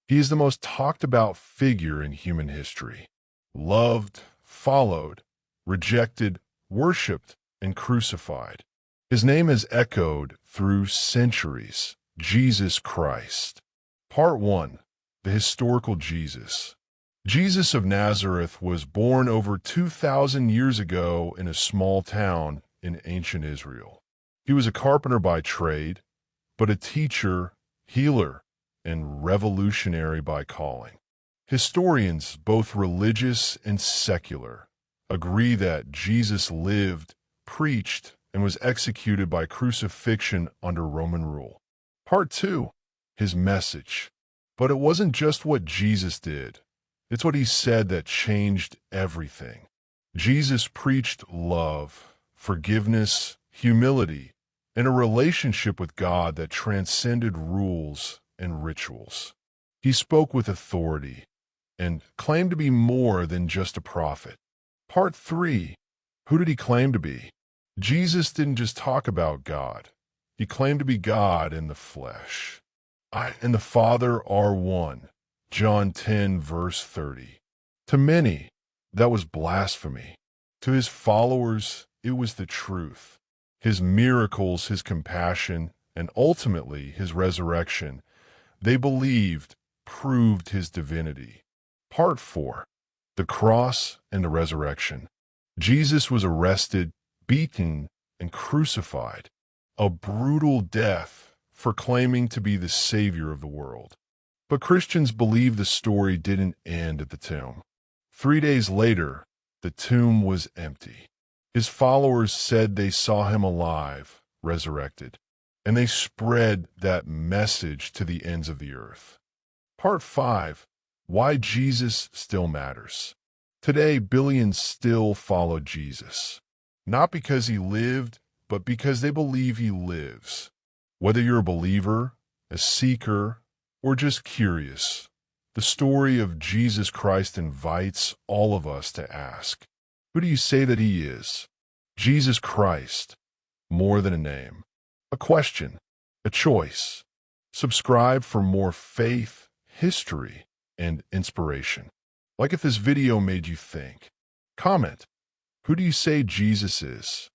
He is the most talked about figure in human history. Loved, followed, rejected, worshipped, and crucified. His name has echoed through centuries. Jesus Christ. Part 1. The Historical Jesus. Jesus of Nazareth was born over 2,000 years ago in a small town in ancient Israel. He was a carpenter by trade, but a teacher, healer, and revolutionary by calling. Historians, both religious and secular, agree that Jesus lived, preached, and was executed by crucifixion under Roman rule. Part 2. His message. But it wasn't just what Jesus did. It's what he said that changed everything. Jesus preached love, forgiveness, humility, and a relationship with God that transcended rules and rituals. He spoke with authority and claimed to be more than just a prophet. Part 3. Who did he claim to be? Jesus didn't just talk about God. He claimed to be God in the flesh. I and the Father are one. John 10, verse 30. To many, that was blasphemy. To his followers, it was the truth. His miracles, his compassion, and ultimately his resurrection, they believed, proved his divinity. Part 4. The cross and the resurrection. Jesus was arrested, beaten, and crucified. A brutal death for claiming to be the Savior of the world. But Christians believe the story didn't end at the tomb. 3 days later, the tomb was empty. His followers said they saw him alive, resurrected, and they spread that message to the ends of the earth. Part 5. Why Jesus still matters. Today, billions still follow Jesus. Not because he lived, but because they believe he lives. Whether you're a believer, a seeker, or just curious, the story of Jesus Christ invites all of us to ask, who do you say that he is? Jesus Christ, more than a name. A question, a choice. Subscribe for more faith, history, and inspiration. Like if this video made you think. Comment, who do you say Jesus is?